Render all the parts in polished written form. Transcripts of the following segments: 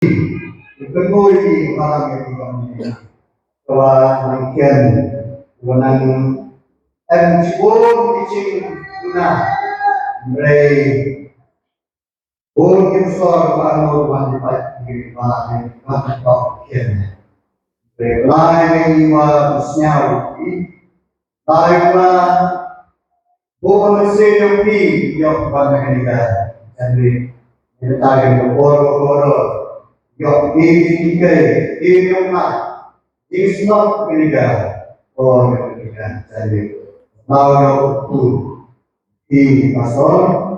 Ipenoy parang kami kawa nangkian wanang siguro teaching na Ray Bol Gibson paano one fight di parang kapag kian Ray lain wa snyaw tayo na bukan sa yung pagkakaliga jadi kita tayo ng poro yung ibigay yung is not kaliga or kaliga jadi now to in pastor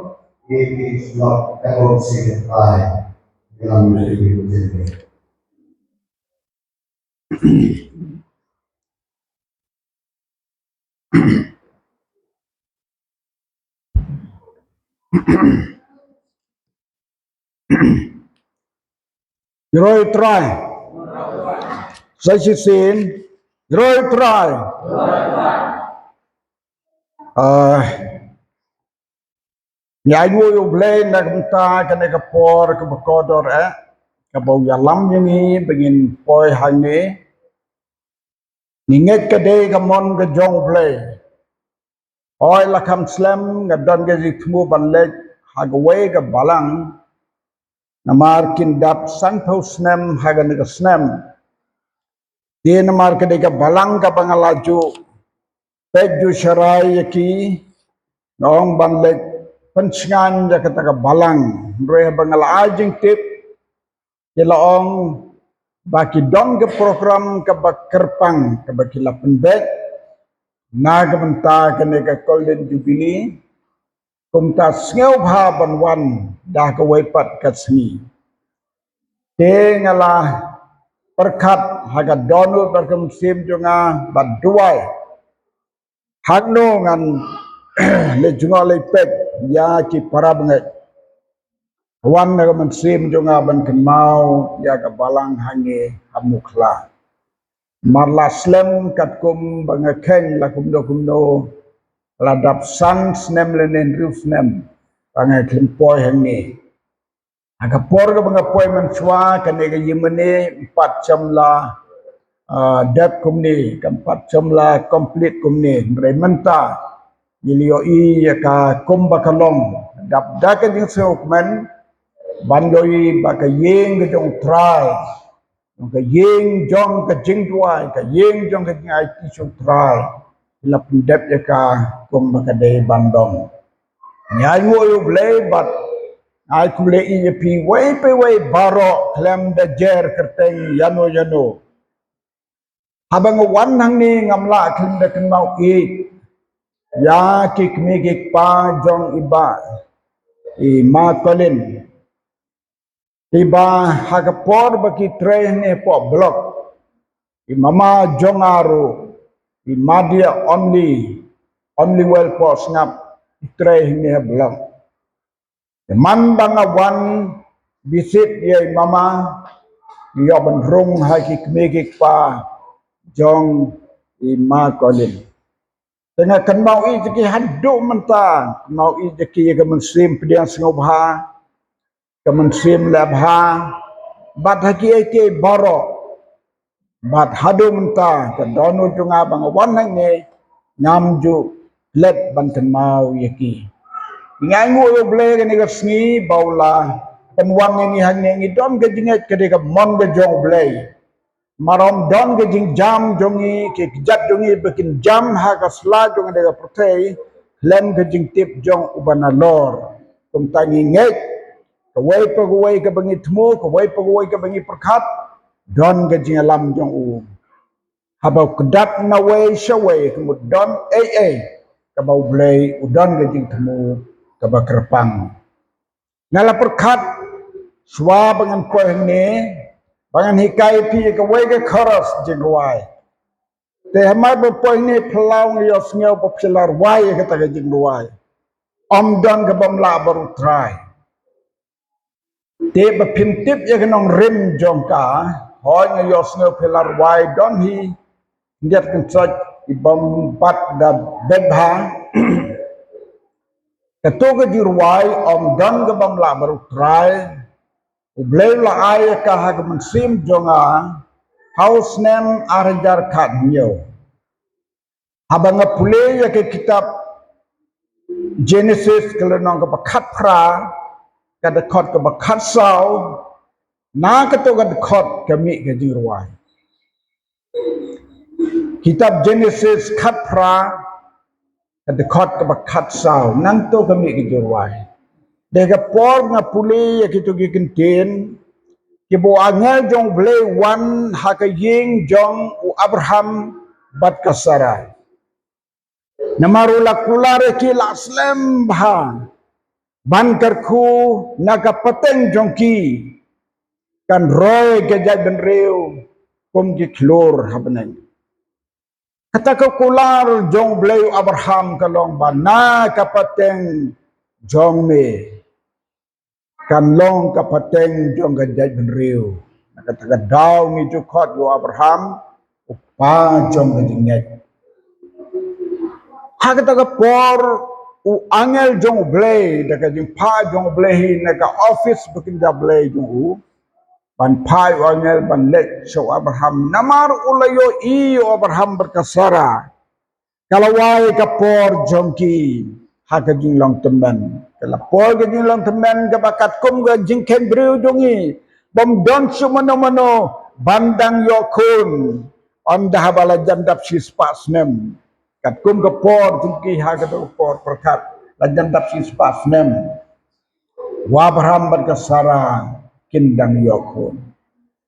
it is not considered dalam hidup kita. Roy try. Saya sin. Roy try. Nhà vô yêu lên là chúng ta cái này cái por cái bậc co đó á cái bầu nhà lắm như ní begin poi hành ní nghe cái đây cái món cái jong play oi là kam slam cái đòn cái gì thu ban lệ hai cái way cái balang namar kin dap sang thau snam hai cái cái snam dia namar cái đây cái balang cái bangalaju peju sharai yaki nong ban lệ pencingan ja kata ka balang re bangal ajing tip ilaong baki don ke program ke bakerpang ke baki lapen bet na ke menta ke ne ke golden jubilee kumta sngew bha banwan dah ke wepat kat sni te ngala perkat haga donu berkem sim jonga baduai hagno ngan le junga le pet ya ki para banget wan na man sim jonga ban kan mau ya ka balang hange hamukla marla slem kat kum bangaken la kumdo ladap sang snem lenen roof nem bangai klimpoi hange aga por ga banga poi man chwa kan ne ga yimene 4 jam la dep kumni kan 4 jam la complete kumni rementa Yilio ka kumba kalong dap dakan yung seukman banjoi baka yeng ke jong try ka yeng jong ka jing tuai ka yeng jong ka ngai ti chung try la pindap ya ka kumba ka de bandong nyai ngo yu blay but ai kule i pi way pe way baro klem da jer kerteng yano habang wan hang ni ngamla klem da kan mau i ya kik migik pa jong iba i ma kolin iba hagapor baki train e po blok i mama jong aru i madia only well po snap train e blok man banga wan visit ye mama yo ban rung hakik migik pa jong i ma kolin Tengah kan mau i jeki hadu mentang mau i jeki ke mensim pediang sengobha ke mensim labha bat haki ke baro bat hadu mentang ke donu junga bang wan ne nyamju let ban kan mau yeki ngai ngu yo ble ke ni sngi baula penwan ni hang ni don ke jinget ke de mon ke jong ble marom don ke jing jam jongi ke jat jongi bekin jam ha ka sla jong de protei lem ke jing tip jong ubana lor kum tangi nget ke wai ke bangi tmu ke wai ke bangi perkat don ke jing alam jong u habau kedat na wai shawai ke don ke bau blai udon ke jing tmu ke bakrepang ngala perkat swa bangan ko ni bangan hikai pi ke wei ke kharas jingwai te hamai bo poi ni plau yo snyo popular wai ke ta jingwai om don ke bom la baru try te ba pintip ye ke nong rim jongka hoy nge yo snyo popular wai don hi ndet kan saj i bom pat da bedha ke to ke dirwai om don ke bom la baru try Ublay la ay ka hagman sim jonga house name arjar kat nyo. Habang nga pulay ya ke kitab Genesis kelenong ke bakat pra kada kot ke bakat saw na keto kada kot kami ke jirwai. Kitab Genesis kat pra kada kot ke bakat saw nang to kami ke jirwai. Dega por nga pulay ya kito gikintin Kibo angel jong blay wan haka ying jong u Abraham bat kasarai. Namarula kulare ki laslem bah. Ban karku naga pateng jong ki. Kan roy gajay benreu kum di klor habneng. Kata ko kular jong blay u Abraham kalong ba na kapateng jong me. Kan long kapateng jong gajay benreu. Nakataga daw ni jukot yo Abraham upa jong gajinget. Hakataga por u angel jong blay daga jing pa jong blay naga office bekinda blay jong u ban pa u angel ban let so Abraham namar ulayo i Abraham berkasara kalawai kapor jong ki hakajing long teman kalapor gajing long teman gabakat kum gajing kembrew jongi bom don sumano-mano bandang yokun on dahabala jandap sispasnem kat kum gapor jingki hagado por perkat la jandap sispasnem wabraham berkasara kindang yokun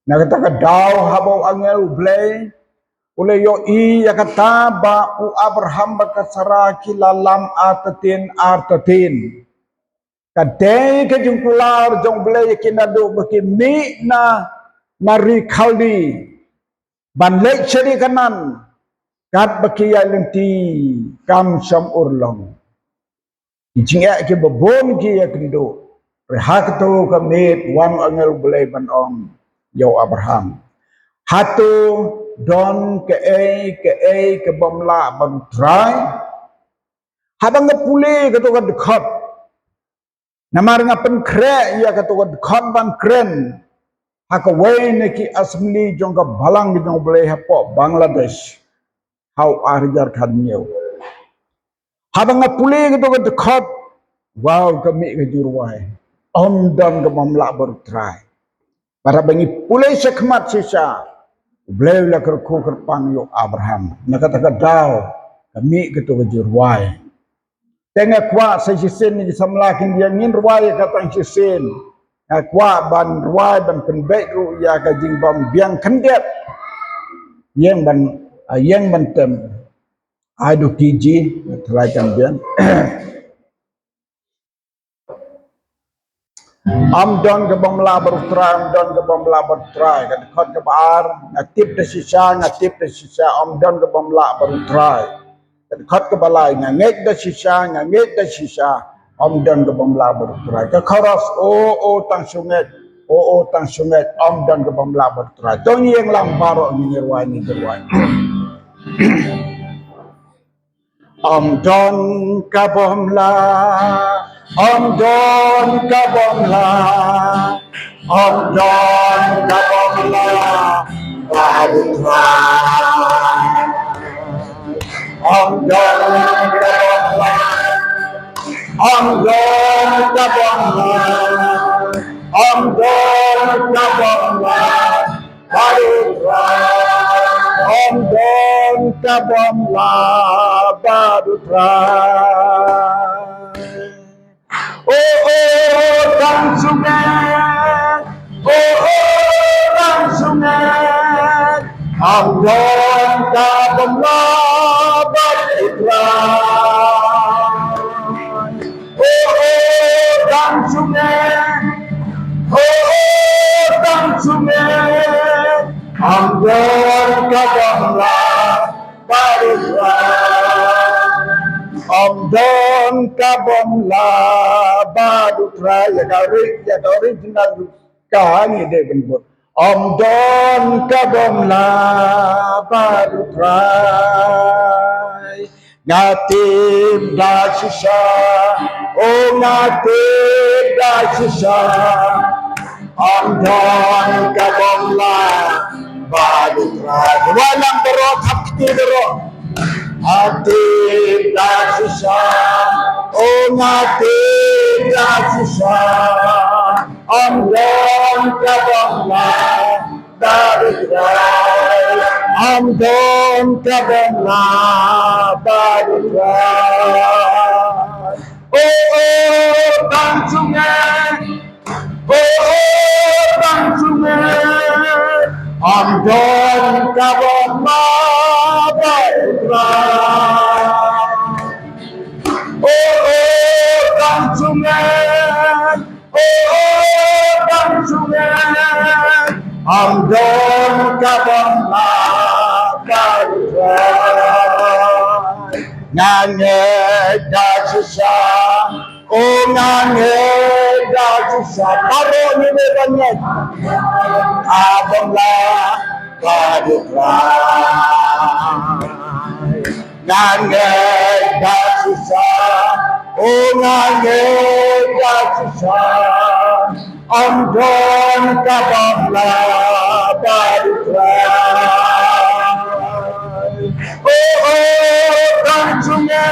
nakataka daw habaw angel ublay ule yo i yakata ba u Abraham berkasara kilalam artatin kadai ke jungkular jong blay kinado baki mi na nari khaldi ban lek cheri kanan kat baki ya lenti kam sam urlong jinga ke babon ki ya kindo rehak to kamit wan angel blay ban ong yo Abraham hatu don ke bomla ban try habang nga puli kato kad khot namar nga penkre ya kato kad khot ban kren hakaway na ki asmli jong ka balang jong blay hapo Bangladesh how arjar kadnyo habang nga puli kato kad khot wow kami ka jurway dam ka mamla bar try para bangi puli sekmat sisa blay la kerku kerpang yo Abraham nakataka daw kami kato ka jurway tengah kuat sejisin ni samlakin dia ngin ruai katang sisin kuat ban ruai ban penbaik ru ya kajing bam biang kendet yang ban tem adu kiji teraikan bian amdon ke bam labar trai amdon ke bam labar trai kan khot ke bar ngatip de sisa amdon ke bam labar trai khot ke balai ngek da sisa amdan ke bamla berturai ke kharas tang sunget amdan ke bamla berturai tong yang lambaro ni nirwani amdan ke bamla amdan ke bamla berturai amdan kabamla badutrai tang sungai amdan kabamla amdan kabamla badutra ya original kahani de benbut amdan kabamla badutra ngatim dasisa ngatim dasisa Andon kabongla badra walang bero thapti bero ati dasisa o ngati dasisa Andon kabongla badra Andon kabongla badra oh bang sungai bang sungai Andon kabongla badra bang sungai bang sungai Andon kabongla badra ngange dasisa ngange dasisa paro ni banyak abangla badra ngange dasisa ngange dasisa Andon kabongla badra bang sungai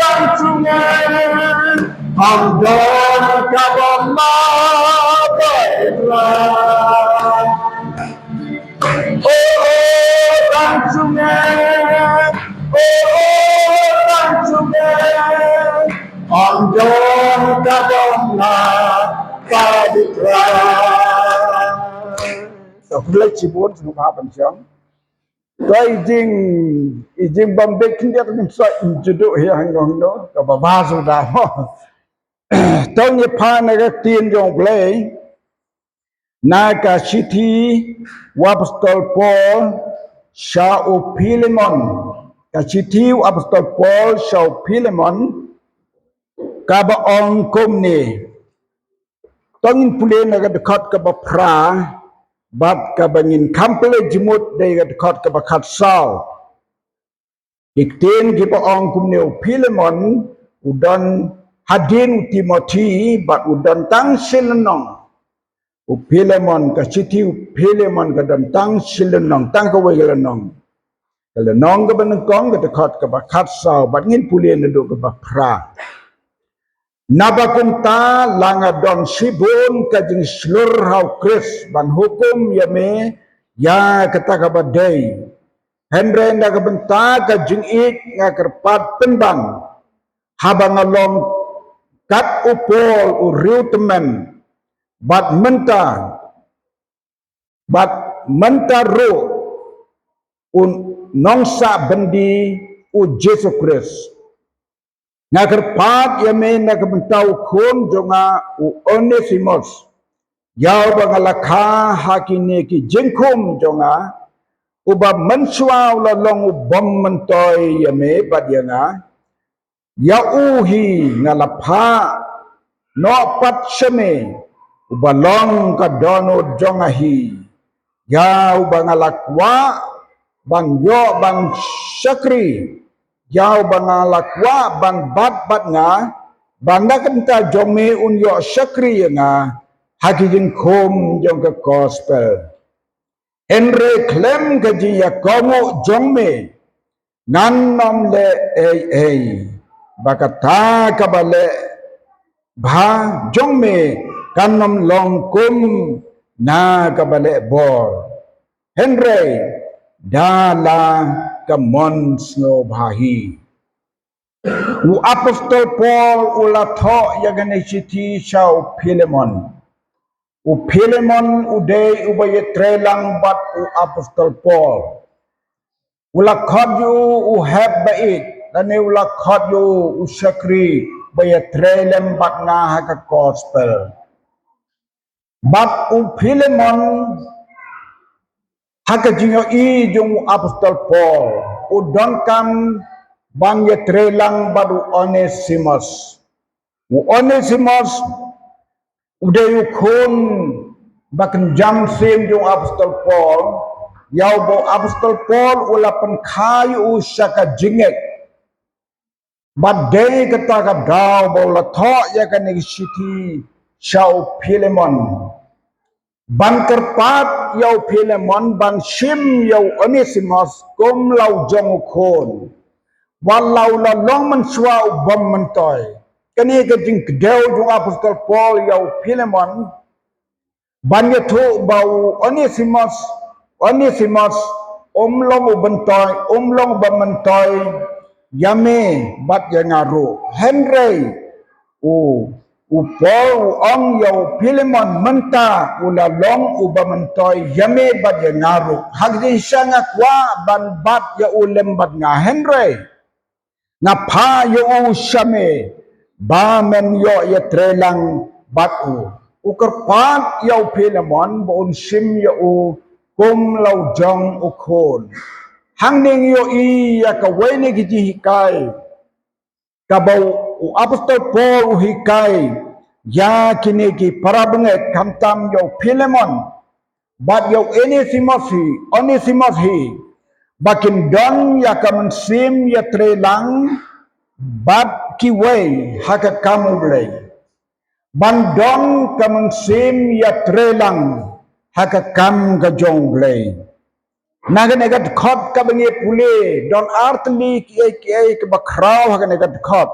bang sungai Andon kabongla badra bang sungai bang sungai Andon kabongla badra Tôi lấy chỉ muốn sự phá bằng sống tôi izin bambek dia kan sai juduk yang ngong no ka ba su da mo tôi ni pa na ga tin jong play na ka city apostol Paul Shaul Philemon ka city apostol Paul Shaul Philemon ka ba ong kom ni tongin pule na ga dekat ka ba pra bat ka bangin kample jimut de ga dekat ka ba khat sao iktin ki ba ong kum ne Philemon udan hadin Timothy bat udan tang silenong Philemon ka city Philemon ka dan tang silenong tang ka we galanong galanong ka ban kong ka dekat ka ba khat sao bat ngin pule na do ka ba pra Nabakunta langadon sibun kajing slur hau kris ban hukum yame ya kata kabadai Henry nagabenta kajing ik ngakerpat penbang habang along kat upol uriutemen bat menta ro un nongsa bendi u Jesu Kristus Nagerpat yame nagabentau kun jonga u Onesimus yau bangalakha hakine ki jengkum jonga uba mensua ulalong ubom mentoy yame badyanga ya uhi ngalapha no pat sheme ubalong kadono jongahi ya ubangalakwa bangyo bang syakri Yau bangalakwa bang bat nga banda kenta jome unyo syakri nga hakijin kum jong ke gospel Henry klem kaji ya komo jome nanom le bakata kabale ba jome kanom long kum na kabale bor Henry dala kamon snow bahi u apostol Paul ulatho yagane city Shaul Philemon u Philemon uday ubaye trelang bat u apostol Paul ulakhod yu u heb bait lane ulakhod yu u syakri baye trelem bat nga ha gospel bat u Philemon hakajinyo i jung apostol Paul udon kam bang yetrelang badu Onesimus udayu kun bakan jam sim jung apostol Paul yau bo apostol Paul ulapan kayu syaka jingek badai kata ka daw bo latho ya kan city Shau Philemon ban kerpat yau Philemon ban shim yau Onesimus kum lau jong khon walau la long man swau bom man toy kani ka jing kedeu jong apostol Paul yau Philemon ban ya thu bau Onesimus long long bom man toy yame bat ya ngaru Henry Paul ong yau Philemon menta ula long uba mentoy yame bat ya ngaru hagdi sanga kwa ban bat ya ulem bat nga Henry nga pa ya u shame ba men yo ya trelang bat ukar pat yau Philemon bon sim ya kum lau jong ukon hangning yo ya ka wene giji hikai kabau apostol Paul hikai ya kini ki para benget kamtam yo Philemon bat yo Onesimus hi bakin don ya kamen sim ya trelang bat ki way haka kamu blay ban don kamen sim ya trelang haka kam ga jong blay naga khot ka bengi pule don artli ki ke bakrau haka naga khot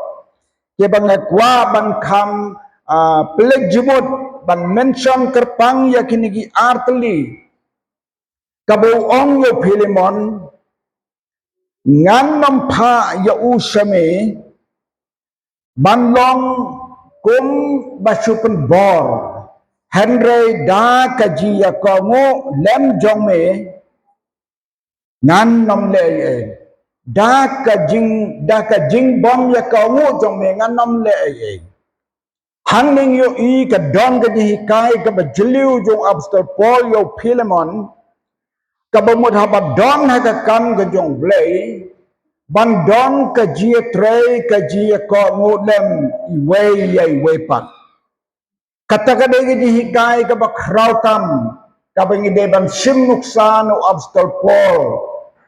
ke bangakwa ban kam pelik jumut ban mention kerpang yakini gi artli kabau ong yo Philemon ngan nam pha ya usame ban long kum basupen bor Henry da kaji ya kongo lem jong me ngan nam le da ka jing bom ya kongo jong me ngan nam le hangning yo ka don ka di kai ka bajliu jong apostol Paul yo Philemon ka bamut haba don ha ka kam ka jong blay ban don ka jia trei ka jia ko ngudem iwe pat kata ka de di kai ka bakrau tam ka bangi de ban sim nuksan o apostol Paul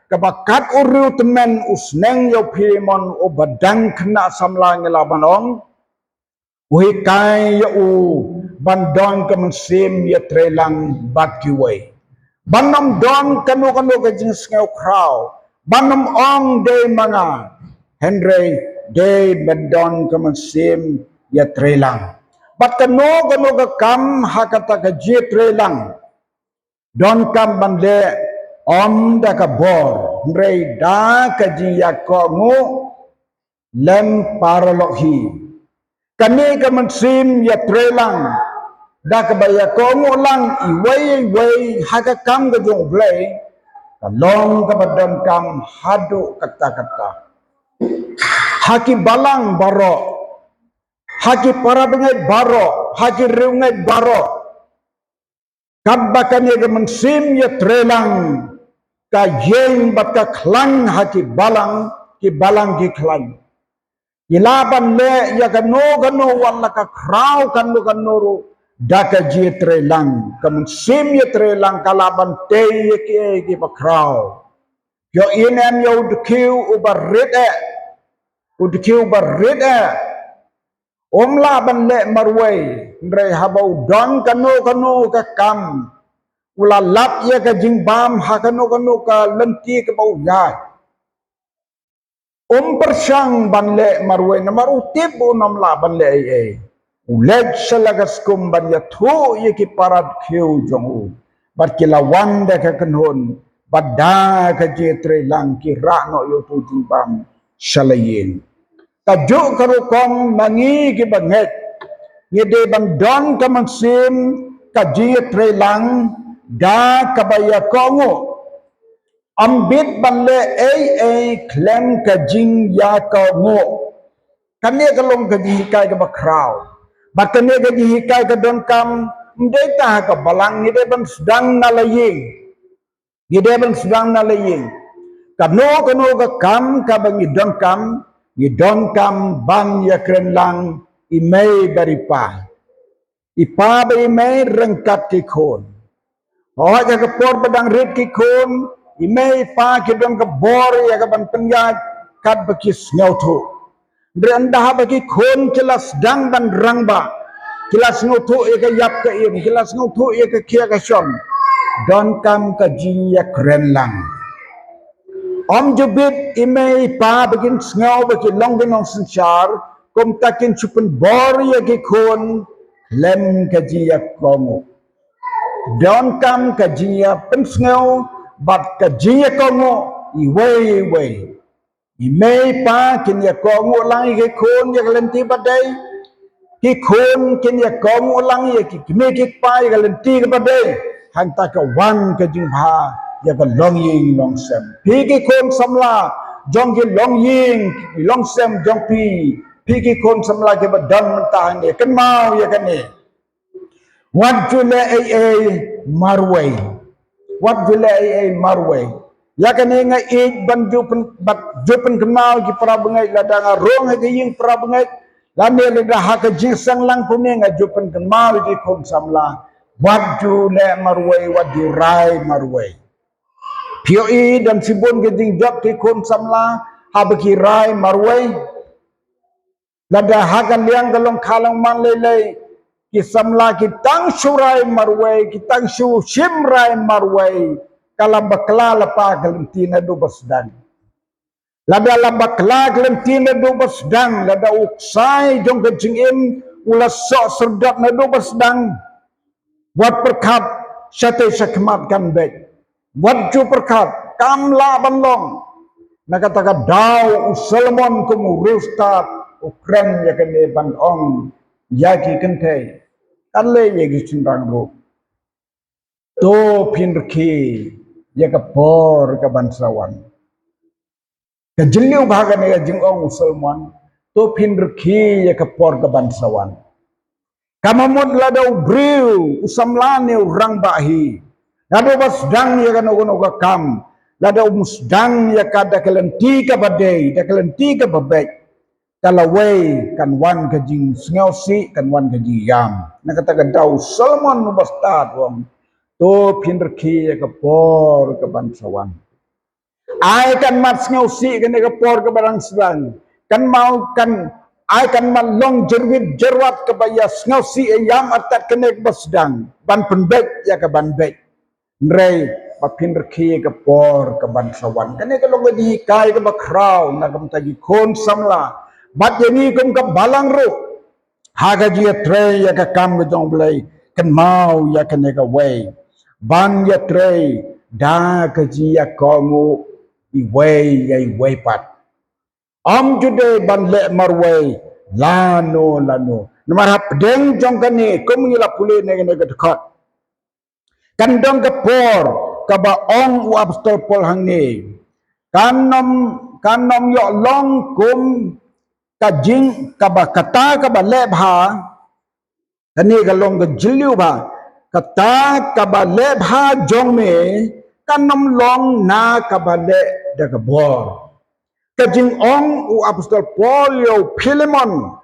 ka bakat uru temen usneng yo Philemon o badang kena samlang labanong Uhi kai ya bandon ka mensim ya trelang bakiway. Banam don kanu ka jings ngaw kraw. Banam ong de mga Henry de bandon ka mensim ya trelang. Bat kanu ka kam hakata ka je trelang. Don kam bande da ka bor. Henry da ka jiya ko ngu lem paralokhi. Kani ka mensim ya trelang da ka baya ko lang iway haka kam ga jong blay kalong ka badan kam hadu kata haki balang baro haki para bengai baro haki riungai baro kabakani ka mensim ya trelang ka yeng bat ka klang haki balang ki klang ilaban le ya kanu wala ka kraw kanu daka ji trelang kamun sim ye trelang kalaban te ye ki pa kraw yo inem yo dkiu ubarrede laban le marway ndre habau don kanu ka kam ula lap ye ka jingbam ha kanu ka lenti ka bau ya persyang banle marwe na marutip unam la banle ay uleg salagas kum ban ya thu ye ki parad khiu jong bat kilawan da ka kanhon badda ka jetre lang ki ra no yo tu timbang salayin tajuk karo kong mangi ki banget ye de ban don ka mansim ka jetre lang da kabaya kongo ambit banle klem ka jing ya ka ngo kane ka long ka hikai ka bakraw bakane ka hikai ka don kam ndeta ka balang ide ban sedang nalaying kano ka kam ka bang idon kam bang ya kren lang imay baripa ipa ba imay rengkat ki khon ho ja ka por badang rit ki khon imay pa kidong ka bor ya ka ban pengyat kat bakis ngautu renda ha baki khon kelas dang ban rangba kilas ngutu ke yap ke in, kilas ngutu ke kia ke syom. Don kam ke ji ya keren lang. Om jubit imei pa begin sngau begin long genong senchar, kum takin chupen bor ya ke kun, lem ke ji ya kongu. Don kam ke ji ya pensngau, bat ke ji ya kongu, iwei. Imei pa kin ya kongu lang ke kun ya kelenti badai, ki kun kin ya kongu lang ya ki kime ki pa ya kelenti ke badai, hang ta ke wan ke jing ha ya ke long ying long sem. Pi ki kun samla jong ki long sem jong pi ki kun samla ke badan mentah ni kan mau ya kan ni. Wat jule marway. Wat jule marway. Ya kan ni ngai ban jupen kenal ki para bengai ladang rong ke ying para bengai lame le dah hak jingsang lang puning jupen kenal ki kun samla. Wat jule marway, wat jurai marway. POE dan sibun ke dingjak ki kun samla habaki rai marway. Lada hakan liang galong kalang man lele ki samla ki tang surai marway, ki tang su simrai marway. Kalam bakla lapa kalentina do basdan. Lada bakla kalentina do basdan, lada uksai jong kejingin ulas sok serdap na do basdan. Buat perkat syate sakmatkan baik. Buat ju perkat kamla banlong. Nakatakan daw usalmon kumu rustat ukren ya kene bandong yaki kente kanle yagi cindang ro to pinrki ya kapor ka bansawan kajiliu bahagan ya jingong usalmon to pinrki ya kapor ka bansawan kamamod ladaw briu usamlane urang bahi ladaw basdang ya kanogono kam ladaw musdang ya kada kelenti ka badai da kelenti ka babek kalaway kan wan ka jing sngelsi kan wan ka jing yam nakatakan daw Solomon nubastad wang to pinrki ya kapor ka bansawan ay kan mat sngelsi kan ya kapor ka barangsawan kan mau kan ay kan malong jerwat ka baya sngelsi yam atat kenek basdang ban penbek ya ka banbek nrei papinrki ka por ka bansawan kan ya kalong di kai ka bakraw nagam tagi kon samla bat yani kum ka balang ro haga ji tre ya ka kam jong blai kan mau ya kan ka way ban ya tre da ka ji ya kongu i way pat am jude ban le marway lano namar hap deng jong kan ni kum ngila pule ne ka dekat kan dong ka por ka ba ong u apostol pol hang ni kanom yo long kum kajing kaba kata kaba lebha kani galong gajiliu ba kata kaba lebha jong me kanom long na kaba le dagabor kajing ong u apostol Paul yo Philemon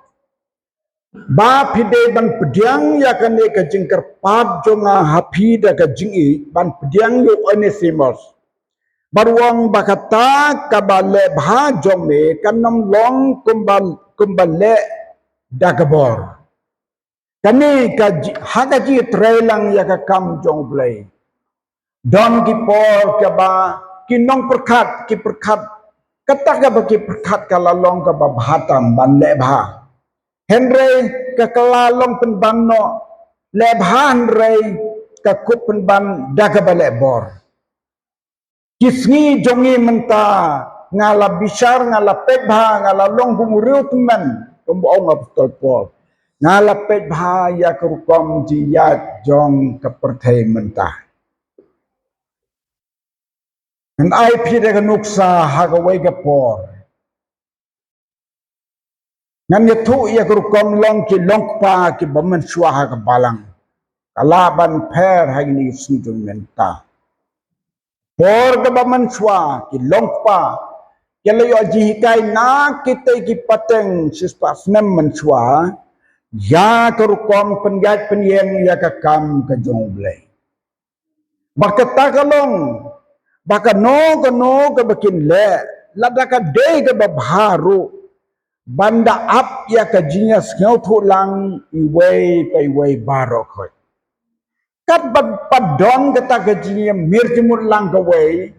ba pide ban pediang ya kani kajing kerpat jonga hapi da kajing i ban pediang yo Onesimus baruang bakata kabale bha jome kanom long kumbale dagabor kani hagaji trailang ya ka kam jong play don ki por ka ba kinong perkat ki perkat kata ka ba ki perkat kalalong ka ba bhatam ban le bha henry ka kalalong penbanno le bhan rei ka kup penban dagabale bor kisngi jongi menta ngala bisar ngala pebha ngala long bumuriu teman kumbaong apostol Paul ngala pebha ya kerukom jiyat jong kepertai menta and I pide kanuksa hagaway kapor ngan yetu ya kerukom long ki long pa ki baman suaha kabalang kalaban per hagini sinjong menta por ka baman swa ki longpa kelayo jihikai na kita ki pateng sispa snem menswa ya kerukom penjat penyeng ya kakam ke jongblay baka takalong baka no ka bakin le ladaka de ka babharu banda ap ya kajinya skeu thu lang iwei pai wei barok hoi kat bad padon kata kajinya mir jemut lang ka wei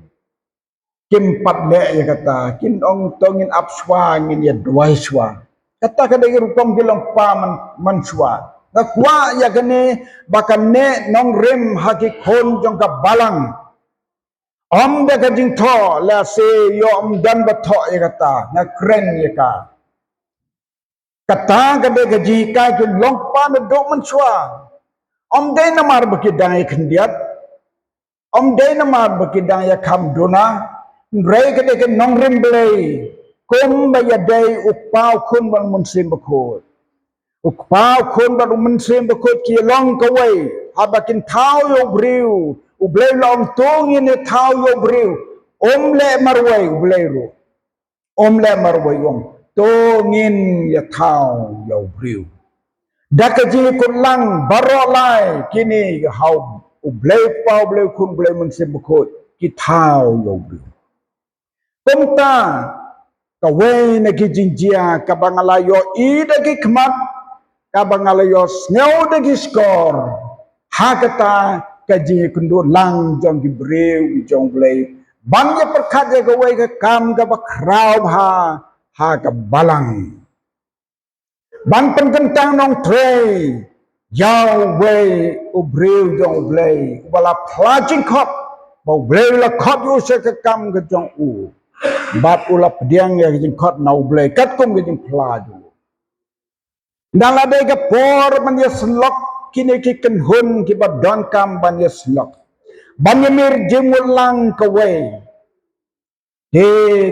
kim pat le ya kata kin ong tongin ap swa ngin ya dwai swa kata kada rukom bilang pa man swa na kwa ya kene bakan ne nong rem haki khon jong ka balang om de kajing tho la se yo om dan ba tho ya kata na kren ya ka kata kada gaji ka ke long pa na do man swa om de na mar bakidang ya khendiat om de na mar bakidang ya kham dona rei kada ke nong rem blei kum ba ya dei upau khun ban mun sim bakhot ukpau khun ban mun sim bakhot ki long ka wei habakin thau yo briu ublei long tong ni thau yo briu om le marwai ublei ru om le marwai om tongin ya thau yo briu dakaji kulang baro lai kini hau ublei pau ublei khun ublei mun sim bakhot ki thau yo briu kumta kawe na kijinjia kabangalayo ida ki kmat kabangalayo sneu de ki skor hakata kaji kundu lang jong ki breu jong blei bangye perkhat je kawe ka kam ka bakrau ha ka balang ban pen kentang nong tre yau wei ubreu jong blei wala plajing khop bau blei la khop yu se ka kam ka jong u bat ulap diang ya jing khot nau blei kat kum ke jing plaju dala de ga por man ya slok kini ki ken hun ki ba don kam ban ya slok ban ya mir jingul lang ka wei de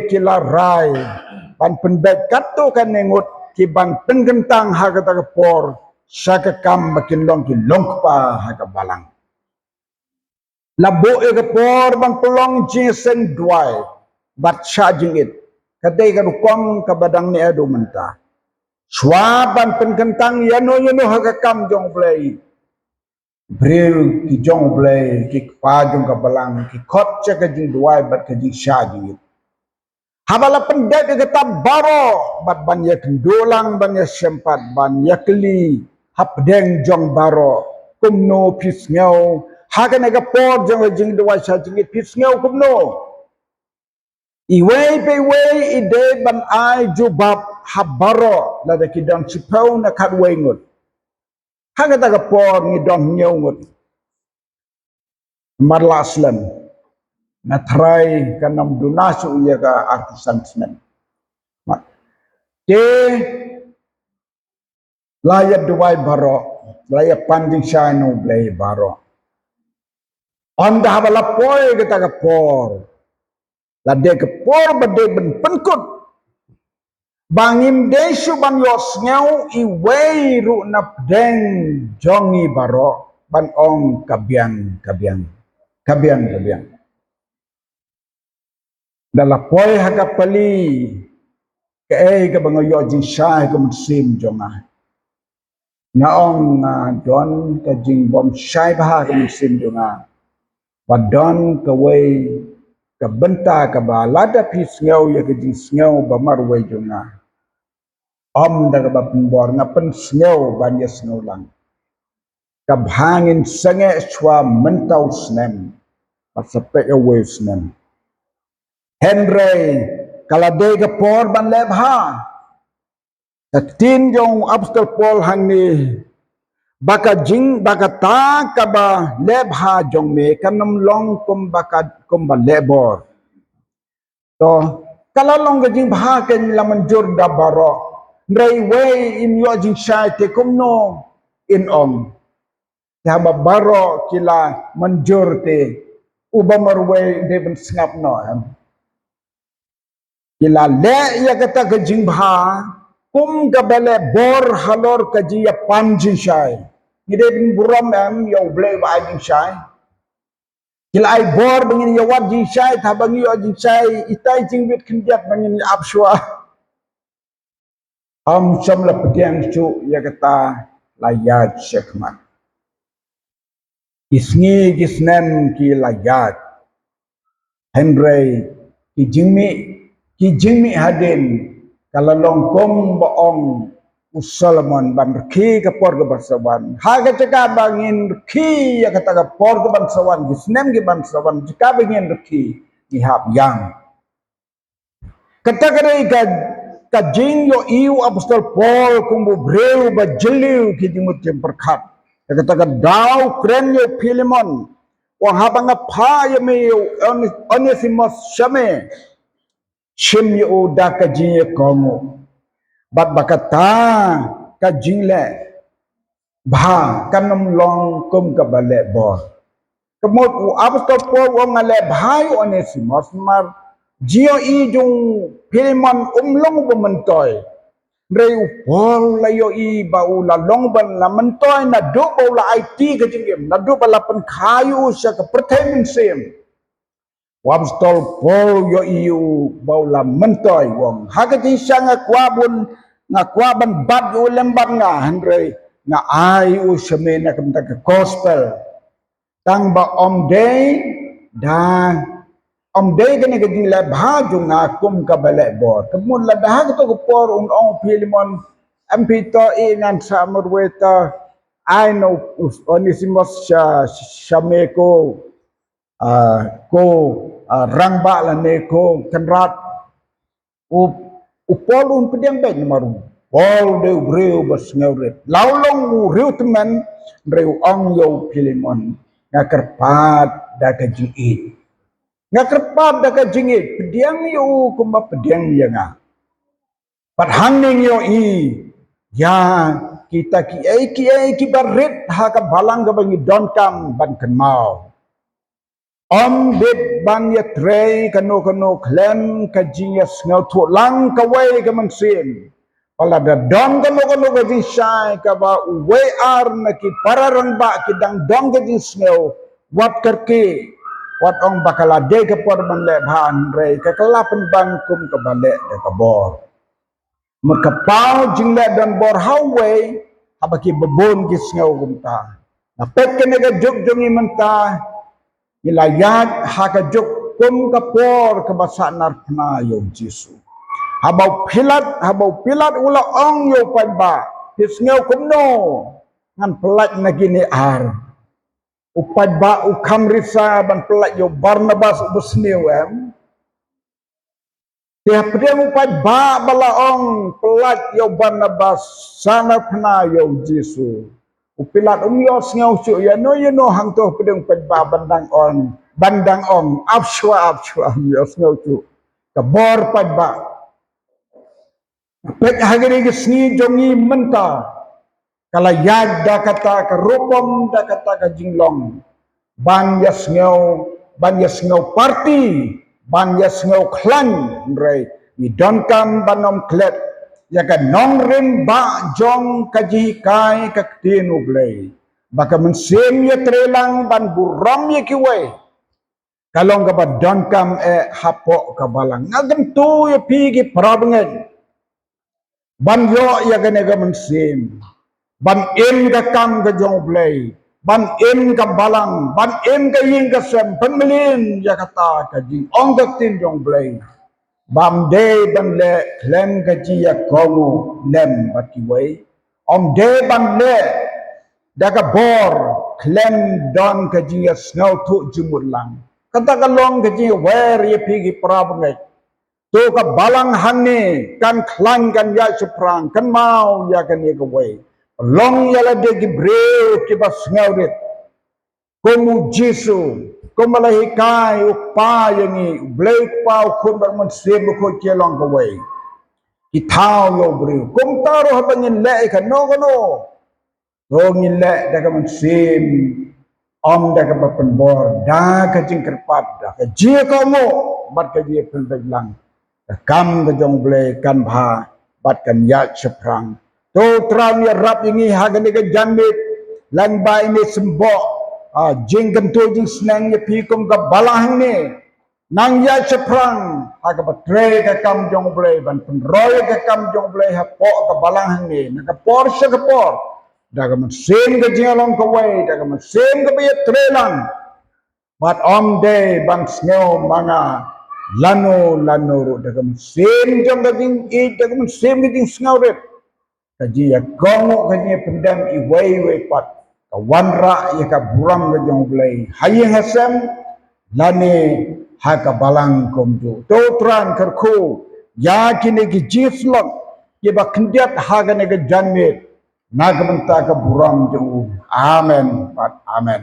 ki la rai ban pen bet kat tu kan nengut ki ban pen gentang ha ka ta ka por saka kam bakin long ki long pa ha ka balang labo e ka por ban pelong jisen dwai bat charging it kadai ka rukom ka badang ni adu menta swaban penkentang yano yano ha ka kam jong play breu ki jong play ki pa jong ka balang ki khot che ka jing dwai bat ka jing charging it habala pendet ka tab baro bat ban ya kendolang ban ya sempat ban ya kli hap deng jong baro kumno pis ngau ha ka ne ka por jong jing dwai charging it pis ngau kumno iwei pe wei ide ban ai jubab habaro la de kidam chipau na kat wei ngut hanga ta ka por ni dom nyau ngut marla aslan na try kanam dunasu ya ka artisan senen ma te layat duwai baro layat panding shano blai baro onda habala poi kita ka por la de ka por bade ben penkut bangim desu ban yos ngau I wei ru nap deng jongi baro ban ong kabiang dala poi haka pali ke ka bang yo jing shai ka musim jonga na ong don ka jing bom shai ba ka musim jonga badon ka wei ka benta ka ba lada pis ngau ya ka jing ngau ba mar wei jonga om daga ba pembor ngapen snow banyak snow lang kabhangin sange chwa mentau snem pasapek away snem Henry kalade ga por ban leb ha tatin jong abstal pol hangni baka jing baka ta ka ba leb ha jong me kanam long kum ba lebor to kalalong ga jing bha ken laman jur da baro Ray way in your jing shai te kumno in Haba baro kila manjur te ubamar way de ben snap no kila le ya kata ka jing bha kum ka bele bor halor ka ji ya pan jing shai ni de ben buram yo ble ba jing shai kila ai bor bangin ya wat jing shai tha bangi yo jing shai itai jing wit khindiat bangin apshwa samla petiang cu ya kata layat syekmat isngi gisnem ki layat Henry ki jingmi hadin kalalong kum baong Solomon ban reki ke por ke bansawan haga jaka bangin reki ya kata ke por ke bansawan gisnem ke bansawan jika bangin reki ihap yang kata kare ka jing yo iu apostol Paul kumbu breu ba jeliu ki dimut yang perkat ya kata ke dau kren yo Philemon wang habang apa ya me Onesimus shame shim yo da ka jing yo komo bat bakata ka jingle bha kanam long kum ka bale bo kemot u apostol Paul wong ale bhai Onesimus mar jio i jung Philemon long bementoy reu Paul la yo i ba u la long ban la mentoy na do ba la IT ka jingem na do ba la pen khayu sya ka pertemin sem apostol Paul yo i u ba la mentoy wong hagati sanga kwabun nga kwaban bad u lembat nga andre nga ai u semena kamta ke gospel tang ba om day da om day kene ke dila bhaju nga kum ka bale bor kemun la dah to ko por un ong Philemon ampito inan samurweta I know Onesimus shameko ko rangba la ne ko kanrat Paul un pedang baik maru Paul de breu bas ngauret laulong reu teman reu ong yo Philemon ngakerpat da ka jingit ngakerpat da ka jingit pedang yo kuma pedang ya nga pat hangning yo i ya kita ki barit ha ka balang ka bangi donkam ban kenmau Om dit ban ya trei kano klem ka jingas ngau thu lang ka wei ka mansim pala da don kano ka jing shai ka ba we ar na ki pararang ba ki dang dong ka jing ngau wat karki wat ong bakala de ka por ban le bhan rei ka kalapan ban kum ka bale de ka bor merka pau jing le dan bor hawei abaki babon ki ngau kumta na pet kene ka juk jungi menta ilayat hakajuk kum kapor kebasan narpna yo Jesu habau pilat ula ong yo panba pisngeu kumno ngan pelat nagini ar upad ba ukam risa ban pelat yo Barnabas ubesneu tiap dia upad ba bala ong pelat yo Barnabas sanarpna yo Jesu upilat yo ngau chu ya no hang to pedeng pedba bandang on afshwa yo ngau chu ka bor padba pek hagiri gesni jongi menta kala yad da kata ka rupom da kata ka jinglong ban yas ngau party ban yas ngau klan rei ni donkam banom klet ya ka nong rin ba jong kaji kai ka tinu blay baka mensim ya trelang ban buram ya kiwe kalong ka ba donkam hapo ka balang ngagam tu ya pigi prabengen ban yo ya ka nega mensim ban im ka kam ka jong blay ban im ka balang ban im ka ying ka sem penmelin ya kata ka jing ong ka tin jong blay bam de ban le klem gaji ya komu lem batiway om de ban le daga bor klem don gaji ya snow tu jumur lang kata kalong gaji wer ye pigi prabangai to ka balang hanni kan klang kan ya seprang kan mau ya kan ye gawai long ya la de gibreu ki bas ngawrit komu Jesu kumalahikai upa yangi blake pau kun berman sebo ko kelong kawai itau yo bri kum taro habangin le ka no ngin le daga man sim om daga papan bor da ka jingkerpat da ka ji kamu bat ka ji pelbeglang kam ka jong blake kan bha bat kan ya seprang to tram ya rap yangi hagani ka jambit lan ba ini sembo jingkan tu jing senang ye pikum ka balang ni nang ya seprang aga batre ka kam jong blay ban penroy ka kam jong blay ha po ka balang ni naka por sa ka por daga man sem ka jingalong ka way daga man sem ka biya trelang but om day ban snow mga lano ro dagam same jam daging dagam same daging snauret kaji ya gongo kaji pendam I way pat ka wanra ya ka buram ga jong blai hayeng hasam lane ha ka balang komjo to tran karko ya kine ki jislok ye ba kendiat ha ga ne ga janme nagamanta ka buram jong amen pat amen